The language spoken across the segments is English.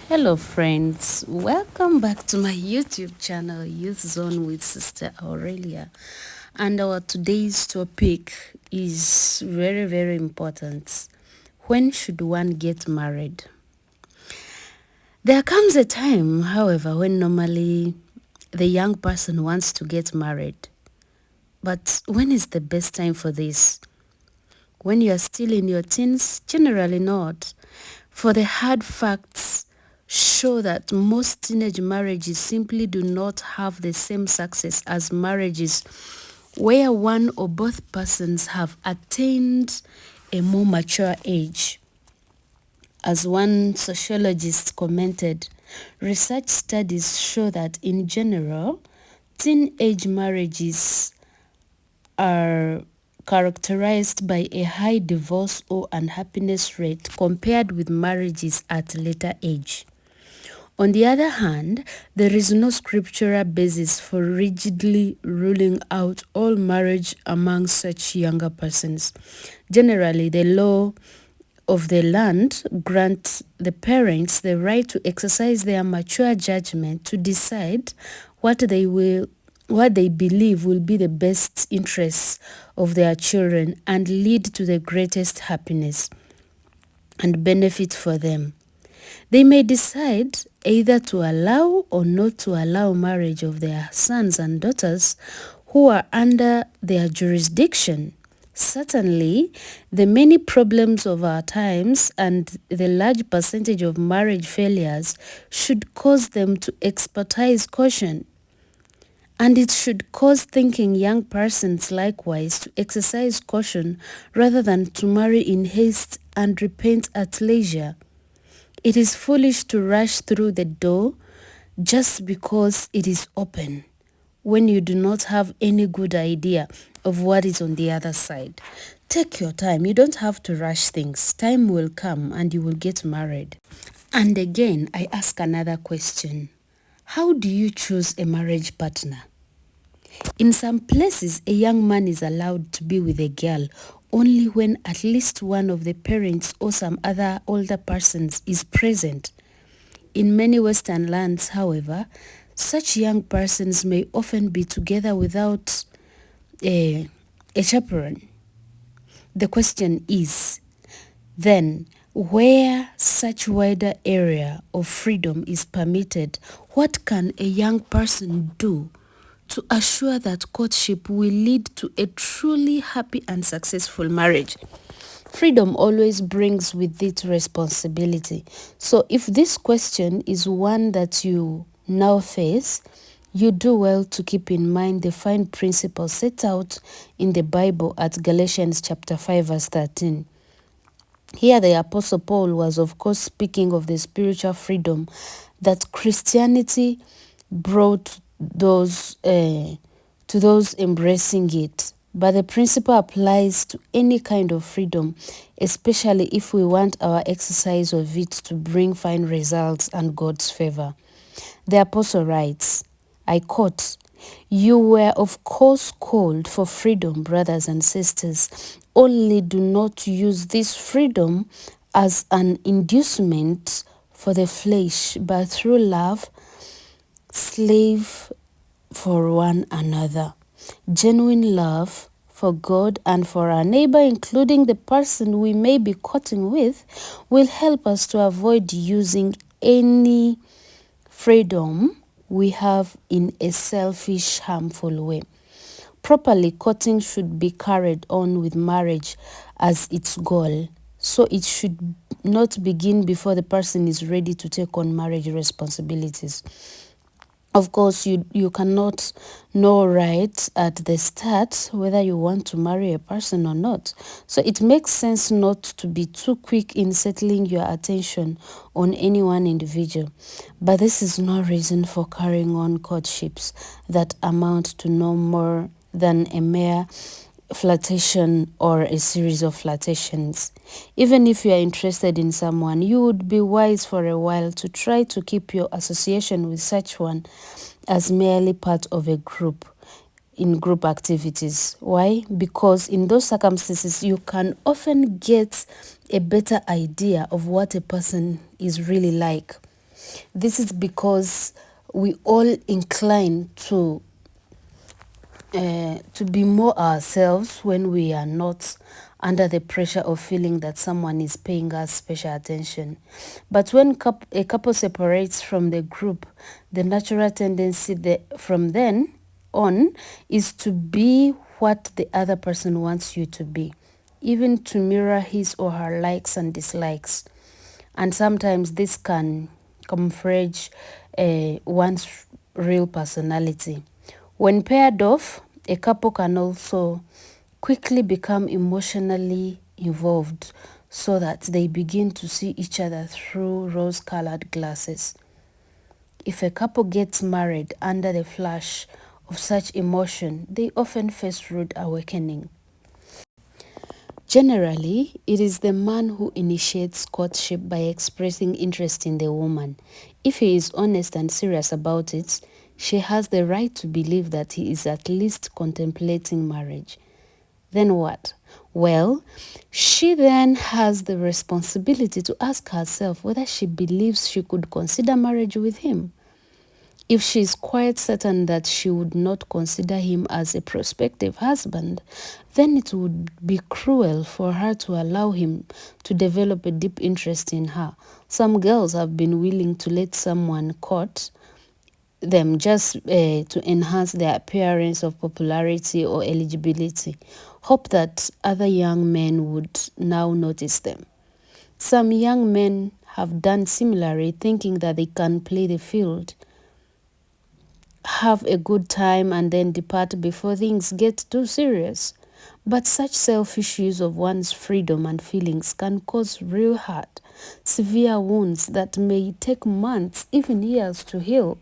Hello friends, welcome back to my YouTube channel Youth Zone with Sister Aurelia, and our today's topic is very important. When should one get married? There comes a time, however, when normally the young person wants to get married. But when is the best time for this? When you are still in your teens? Generally not. For the hard facts show that most teenage marriages simply do not have the same success as marriages where one or both persons have attained a more mature age. As one sociologist commented, research studies show that in general, teenage marriages are characterized by a high divorce or unhappiness rate compared with marriages at later age. On the other hand, there is no scriptural basis for rigidly ruling out all marriage among such younger persons. Generally, the law of the land grants the parents the right to exercise their mature judgment to decide what they believe will be the best interests of their children and lead to the greatest happiness and benefit for them. They may decide either to allow or not to allow marriage of their sons and daughters who are under their jurisdiction. Certainly, the many problems of our times and the large percentage of marriage failures should cause them to exercise caution. And it should cause thinking young persons likewise to exercise caution rather than to marry in haste and repent at leisure. It is foolish to rush through the door just because it is open when you do not have any good idea of what is on the other side. Take your time. You don't have to rush things. Time will come and you will get married. And again, I ask another question. How do you choose a marriage partner? In some places, a young man is allowed to be with a girl only when at least one of the parents or some other older persons is present. In many Western lands, however, such young persons may often be together without a chaperone. The question is, then, where such wider area of freedom is permitted, what can a young person do to assure that courtship will lead to a truly happy and successful marriage? Freedom always brings with it responsibility. So if this question is one that you now face, you do well to keep in mind the fine principles set out in the Bible at Galatians chapter 5 verse 13. Here the Apostle Paul was of course speaking of the spiritual freedom that Christianity brought to those embracing it. But the principle applies to any kind of freedom, especially if we want our exercise of it to bring fine results and God's favor. The apostle writes, I quote, "You were of course called for freedom, brothers and sisters. Only do not use this freedom as an inducement for the flesh, but through love, slave for one another." Genuine love for God and for our neighbor, including the person we may be courting with, will help us to avoid using any freedom we have in a selfish, harmful way. Properly, courting should be carried on with marriage as its goal. So it should not begin before the person is ready to take on marriage responsibilities. Of course, you cannot know right at the start whether you want to marry a person or not. So it makes sense not to be too quick in settling your attention on any one individual. But this is no reason for carrying on courtships that amount to no more than a mere flirtation or a series of flirtations. Even if you are interested in someone, you would be wise for a while to try to keep your association with such one as merely part of a group in group activities. Why? Because in those circumstances, you can often get a better idea of what a person is really like. This is because we all incline to be more ourselves when we are not under the pressure of feeling that someone is paying us special attention. But when a couple separates from the group, the natural tendency from then on is to be what the other person wants you to be, even to mirror his or her likes and dislikes. And sometimes this can camouflage one's real personality. When paired off, a couple can also quickly become emotionally involved so that they begin to see each other through rose-colored glasses. If a couple gets married under the flash of such emotion, they often face rude awakening. Generally, it is the man who initiates courtship by expressing interest in the woman. If he is honest and serious about it, she has the right to believe that he is at least contemplating marriage. Then what? Well, she then has the responsibility to ask herself whether she believes she could consider marriage with him. If she is quite certain that she would not consider him as a prospective husband, then it would be cruel for her to allow him to develop a deep interest in her. Some girls have been willing to let someone court them just to enhance their appearance of popularity or eligibility, hope that other young men would now notice them. Some young men have done similarly, thinking that they can play the field, have a good time, and then depart before things get too serious. But such selfish use of one's freedom and feelings can cause real hurt, severe wounds that may take months, even years to heal.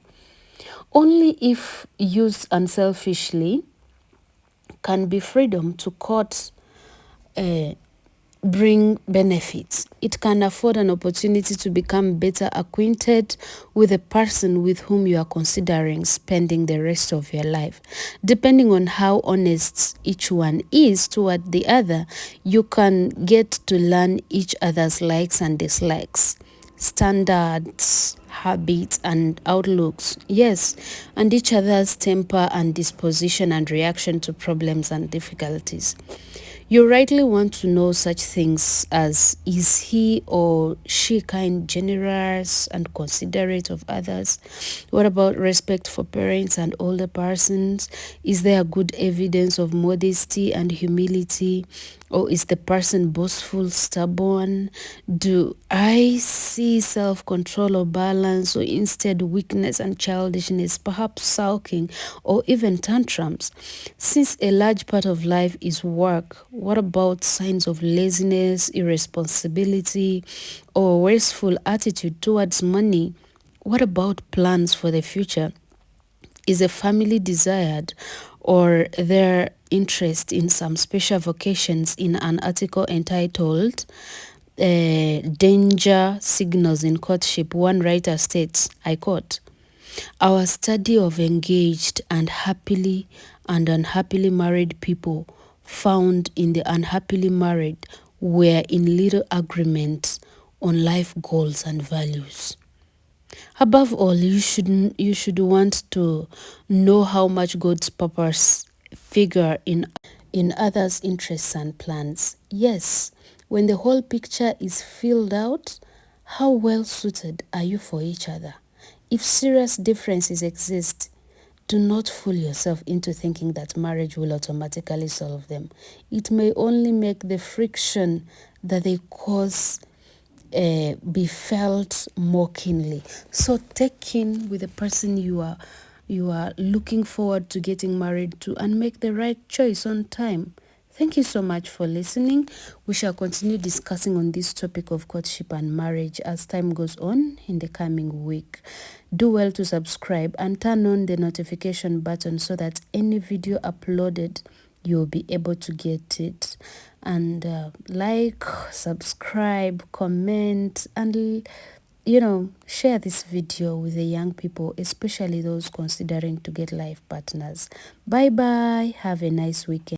Only if used unselfishly can be freedom to court bring benefits. It can afford an opportunity to become better acquainted with the person with whom you are considering spending the rest of your life. Depending on how honest each one is toward the other, you can get to learn each other's likes and dislikes, standards, habits, and outlooks. Yes, and each other's temper and disposition and reaction to problems and difficulties. You rightly want to know such things as, is he or she kind, generous, and considerate of others? What about respect for parents and older persons? Is there good evidence of modesty and humility? Or is the person boastful, stubborn? Do I see self-control or balance, or instead weakness and childishness, perhaps sulking or even tantrums? Since a large part of life is work, what about signs of laziness, irresponsibility, or wasteful attitude towards money? What about plans for the future? Is a family desired, or their interest in some special vocations? In an article entitled Danger Signals in Courtship, one writer states, I quote, "Our study of engaged and happily and unhappily married people found in the unhappily married were in little agreement on life goals and values. Above all, you should want to know how much God's purpose figure in others' interests and plans. Yes, when the whole picture is filled out, how well suited are you for each other? If serious differences exist, do not fool yourself into thinking that marriage will automatically solve them. It may only make the friction that they cause be felt more keenly. So take in with the person you are looking forward to getting married to, and make the right choice on time. Thank you so much for listening. We shall continue discussing on this topic of courtship and marriage as time goes on in the coming week. Do well to subscribe and turn on the notification button so that any video uploaded, you'll be able to get it. And like, subscribe, comment, and share this video with the young people, especially those considering to get life partners. Bye bye. Have a nice weekend.